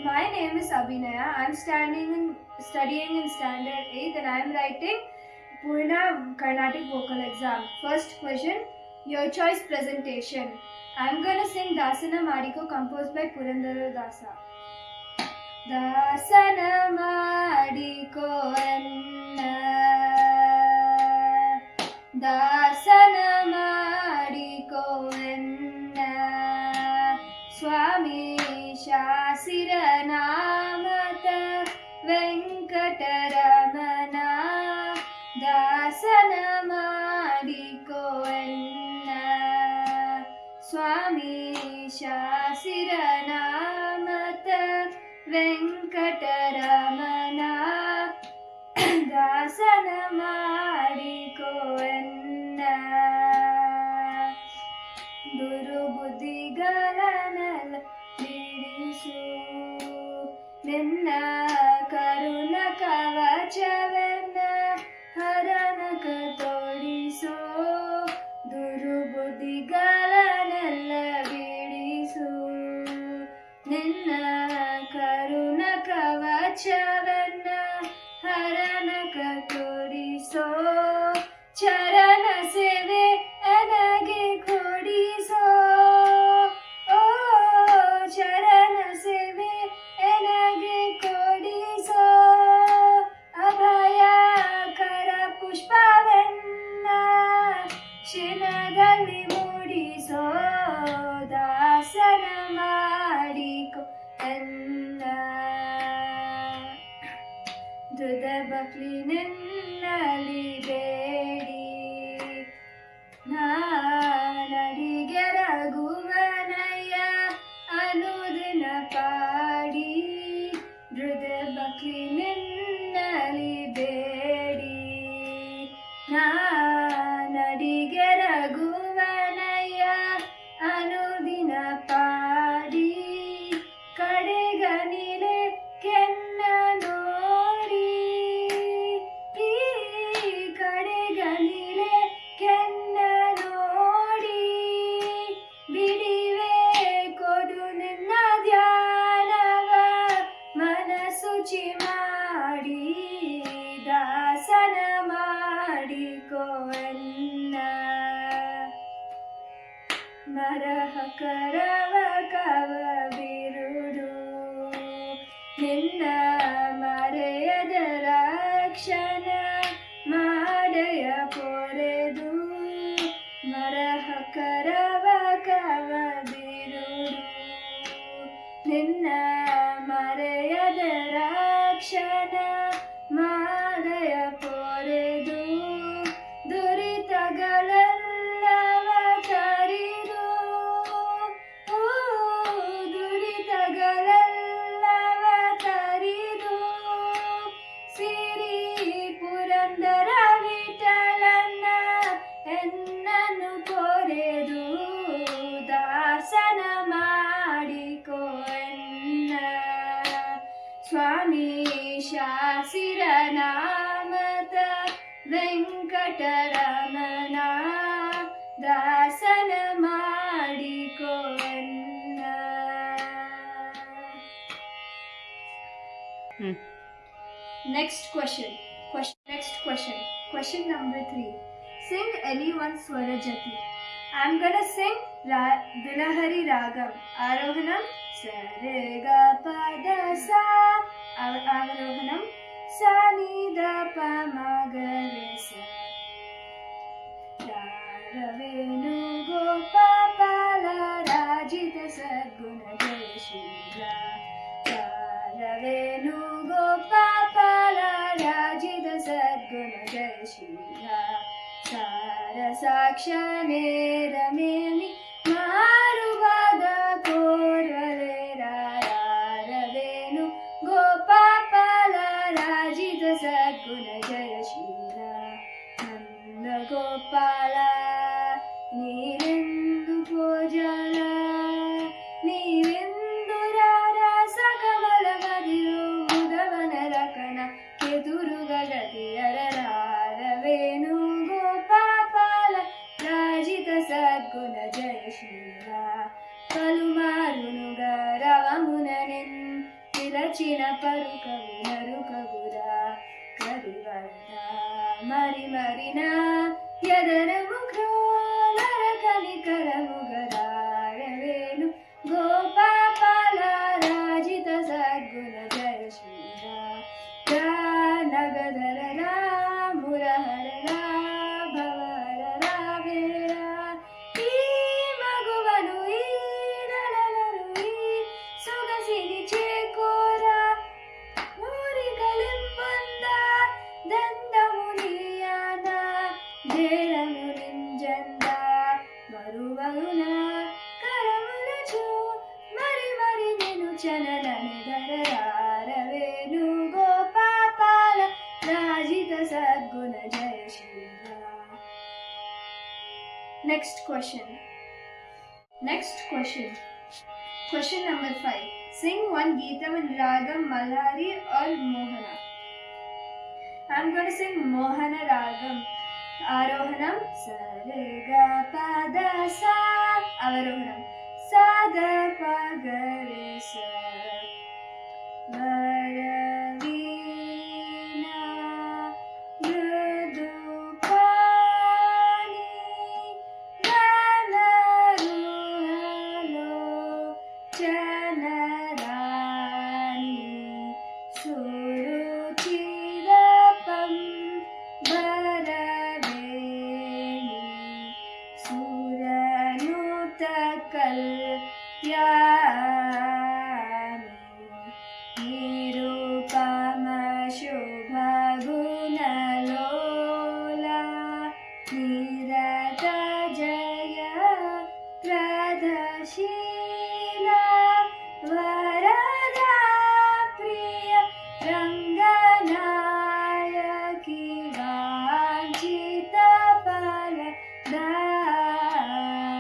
My name is Abhinaya. I'm studying in standard 8th and I'm writing Purna Carnatic vocal exam. First question, your choice presentation. I'm gonna sing Dasana Madiko composed by Purandara Dasa. Dasana Madiko enna Dasana Madiko enna Swami Shasira Namata Venkataramana Dasana Madiko enna Swami Shasira Namata Venkataramana Dasana Madiko enna ದುರುಬುದ್ಧಿಗಳನ್ನೆಲ್ಲ ಬಿಡಿಸು ನಿನ್ನ ಕರುಣ ಕವಚವನ್ನ ಹರನಕ ತೋರಿಸು ದುರುಬುದ್ಧಿಗಳನ್ನೆಲ್ಲ ಬಿಡಿಸು ನಿನ್ನ ಕರುಣ ಕವಚವನ್ನ ಹರನಕ ತೋರಿಸೋ ಚರಣ ಸೇವೆ ನನಗೆ ಕೊಡಿಸೋ ಓ ಚರಣ ಸೇವೆ ನನಗೆ ಕೊಡಿಸೋ ಅಭಯಕರ ಪುಷ್ಪವನ್ನ ಶಿನದಲ್ಲಿ ಮೂಡಿಸೋ ದಾಸನ ಮಾಡಿಕೊ ಎನ್ನ ದೃಢ ಬಕ್ಲಿ ನಿನ್ನಲ್ಲಿ ಬೇಡಿ ನಾನಡಿಗೆ ರಘುವನಯ್ಯ ಅನುದಿನ ಪಾಡಿ ದೃಢ ಬಕ್ಲಿ ನಿನ್ನಲ್ಲಿ ಬೇಡಿ ನಾನಡಿಗೆ ರಘುವನಯ್ಯ ಅನುದಿನ ಪಾಡಿ ಕಡೆಗನಿಲೆ ಕೆನ್ನ ನೋಡಿ ಈ ಕಡೆಗನಿಲೆ ಕೆನ್ನ ನೋಡಿ ಬಿಡಿವೆ ಕೊಡು ನಿನ್ನ ಧ್ಯಾನವ ಮನಸುಚಿ ಮಾಡಿ ದಾಸನ ಮಾಡಿಕೋ ಎನ್ನ ಮರಹ ಕರವ ಕವ ಬಿರುಡು ನಿನ್ನ ಮರೆಯದ ರಕ್ಷಣ ಮಾಡಯ ಪೊರೆದು ಮರಹ ಕರವ ಕವ ಬಿರುಡು ನಿನ್ನ ಮರೆಯದ ರಕ್ಷಣ ಮಾಡಯ ಪೊರೆದು ದುರಿತಗಳೆಲ್ಲವ ಕರಿದು ದುರಿತಗಳೆಲ್ಲವ ಕರಿದು ಸಿರಿ ಪುರಂದರ ವಿಠಲನ್ನ ಎನ್ನನ್ನು ಕೊರೆದು ದಾಸನ ಮಾಡಿಕೋ ಎನ್ನ ಸ್ವಾಮಿ ಶಾಸಿರ ನಾಮದ ವೆಂಕಟರಮಣ ದಾಸನ ಮಾಡಿಕೋ ಎನ್ನ. Next question. Question number 3. Sing any one Swarajati. I'm gonna sing Bilahari Ragam. Arohanam Sarega Pada Sa. Avarohanam Sanida Pamagaresa. Raravenu Gopapala Rajita Sadguna Jayashila. Raravenu Gopapala Rajita Sadguna Jayashila. ಸಾರಸಾಕ್ಷನೇ ರಮೇಮಿ ಮಾರುವಾದ ಕೋರ್ವಲೆ ರಾರವೇನು Gopala ರಾಜಿತ ಸದ್ಗುಣ ಜಯಶೀಲ ನಂದ ಗೋಪಾಲ ನೀರೆಂದು ಭೋಜನ ನೀರೆಂದು ರಾರಸ ಕಮಲ ಮದಿರು ಮುದವನ ರಕನ ಕೆದುರುಗತಿಯರ ರಾರವೇನು ಗೋಪಾಲ ರಾಜಿತ ಸದ್ಗುಣ ಜಯ పరచిన పరుకవు నరుకగుర కరివర్ధ మరి మరిన ఎదరము క్రోలరకని కరముగరారవేణు గోపాల రాజిత సద్గుణ జయ శ్రీరా నగధర మురహర భవర వేరా ఈ మగువను ఈ నడలను ఈ సొగసిని చేకోరా ఊరికలింపొంద దండము నీయాద జేరము నింజంద మరువగున కరములచు మరి మరి నేను చనలని ధరరారవేణు గోపాల రాజిత సద్గుణ జయ శ్రీరా. Next question. Question number 5. Sing one Geetam in Ragam Malhari or Mohana. I'm going to sing Mohana Ragam. Arohanam Sarega Pada Sa. Avarohanam Saga Pagare Sa. Varavina Mridupani Ganaruhalo Chanarani Suruchirapam Varaveni Suranutakal Yami Nirupama Shubha Gunalola Nirata Jaya Pradashila Varada Priya Ranganayaki Vanchita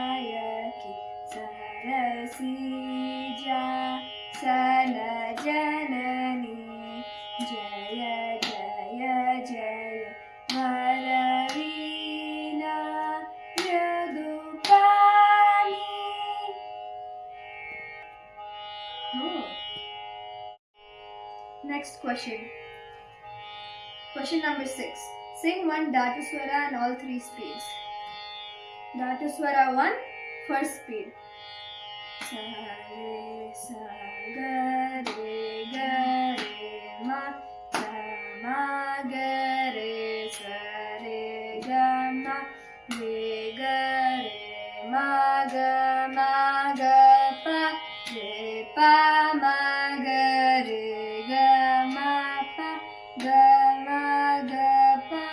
Paladayaki Sarasija Sanajanani Jaya Jaya Jaya Varavina Yadupani. Next question. Question number 6. Sing one Dhatuswara and all 3 speeds. Dhatuswara 1, first speed. Sa re sa ga re ma ga re sa re ga ma ga pa ma ga re ga ma pa ga ma ga pa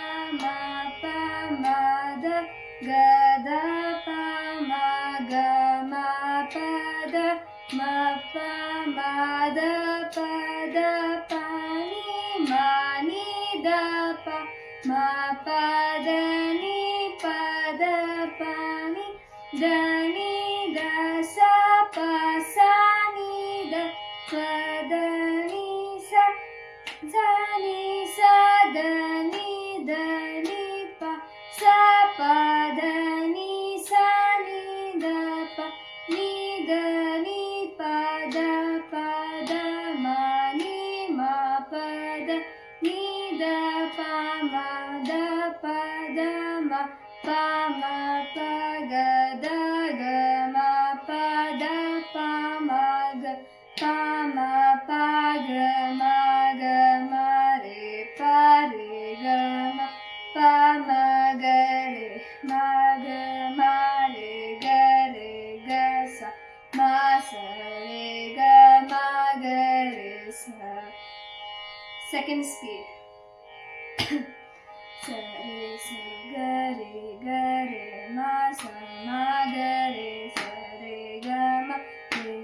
ma da ga da pa ma ga ma pa da ma pa ma da pa da pa ni da pa ma pa da ni pa da pa ni da ni da sa pa sa ni da pa da ni sa ni sa da ni pa sa pa da ni sa ni da pa ni pa da ma ni ma pa da ni da pa ma da pa da ma pa ma pa ga da ga ma pa da pa ma ga pa ma pa ga ma re pa re ga ma pa ma ga re ma re ga sa ma sa re ga ma ga re sa. Second speed. Sa re sa ga re ma sa ma ga re sa re ga ma re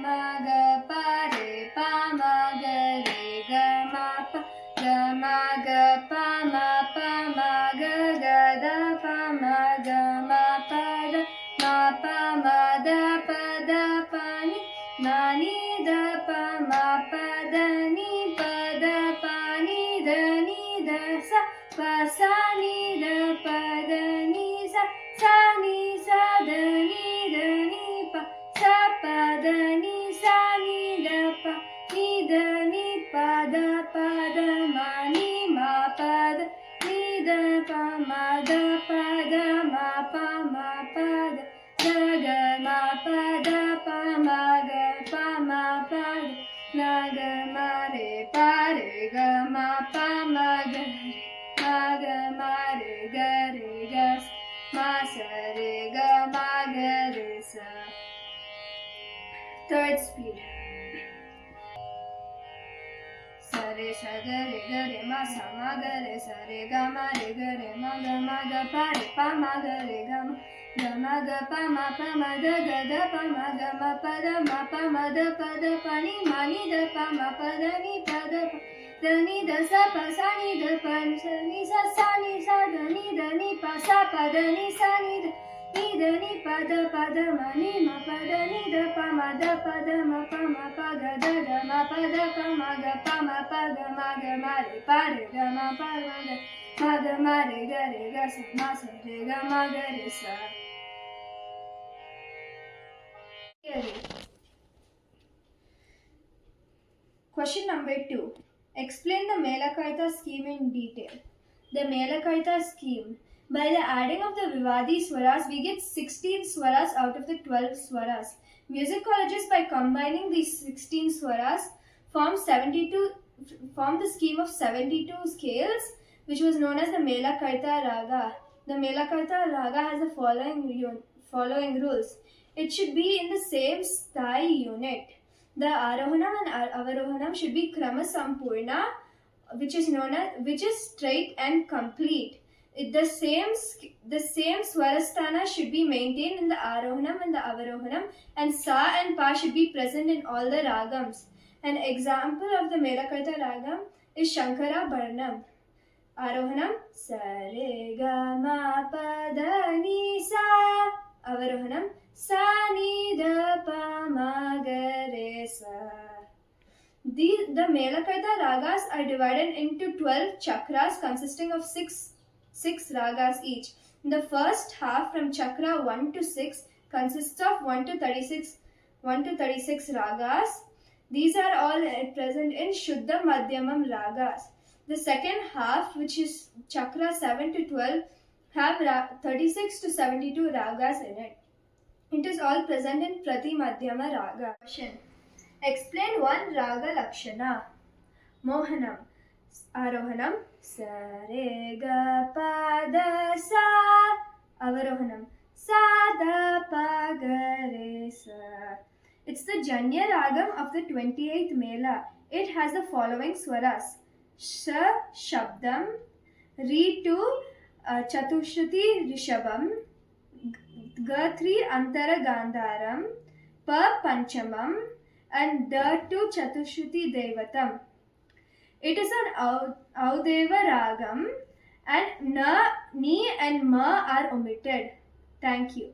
ma ga pa re pa ma ga re ga ma pa ga pa ma ga da pa ma ga ma pa da pa ni ma ni da pa ma pa da ni pa da pa ni da sa pa sa ni da pa da ni sa ni sa da ni pa sa pa da ni sa ni da da pa ma da pa da ma pa da ga ga ma pa da pa ma ga pa ma pa na ga ma re pa re ga ma pa ma ga ma re ga ma sa re ga ma ga re sa. Third speed. Sa re sa ga re ma sa ma ga re sa re ga ma re ma ga pa ma ga re ga ma ga pa ma da ga da pa ma da pa ni da pa ma pa da ni da ni da sa pa sa ni da pa sa ni sa da ni pa sa pa da ni sa ni da ni pa da ma ni ma pa da ni da pa ma da ma pa ga da ma pa da pa ma ga ma re ga ma pa ma re ga sa ma sa re ga ma ga re sa. Question number 2. Explain the Melakarta scheme in detail. The Melakarta scheme. By the adding of the Vivadi swaras, we get 16 swaras out of the 12 swaras. Musicologists, by combining these 16 swaras, form the scheme of 72 scales, which was known as the Melakarta Raga. The Melakarta Raga has the following rules. It should be in the same sthai unit. The Arohanam and Avarohanam should be Krama Sampurna, which is straight and complete. The same Swarasthana should be maintained in the Arohanam and the Avarohanam, and Sa and Pa should be present in all the Ragams. An example of the Melakarta Ragam is Shankara Bharnam. Arohanam Sa Re Ga Ma Pa Da Ni Sa. Avarohanam Sa Ni Da Pa Ma Ga Re Sa. The Melakarta ragas are divided into 12 chakras consisting of 6 ragas each. The first half from chakra 1 to 6 consists of 1 to 36 ragas. These are all present in Shuddha Madhyamam ragas. The second half, which is chakra 7 to 12, have 36 to 72 ragas in it. It is all present in Prati Madhyama raga. Explain one raga lakshana. Mohanam. Arohanam Sa Re Ga Pa Da Sa. Avarohanam Sa Da Pa Ga Re Sa. It's the Janya Ragam of the 28th Mela. It has the following swaras: Sh Shabdam, Re to Chatushruti Rishabam, G3 Antara Gandharam, Pa Panchamam, and Da to Chatushruti Devatam. It is an Audeva Ragam, and Na, Ni and Ma are omitted. Thank you.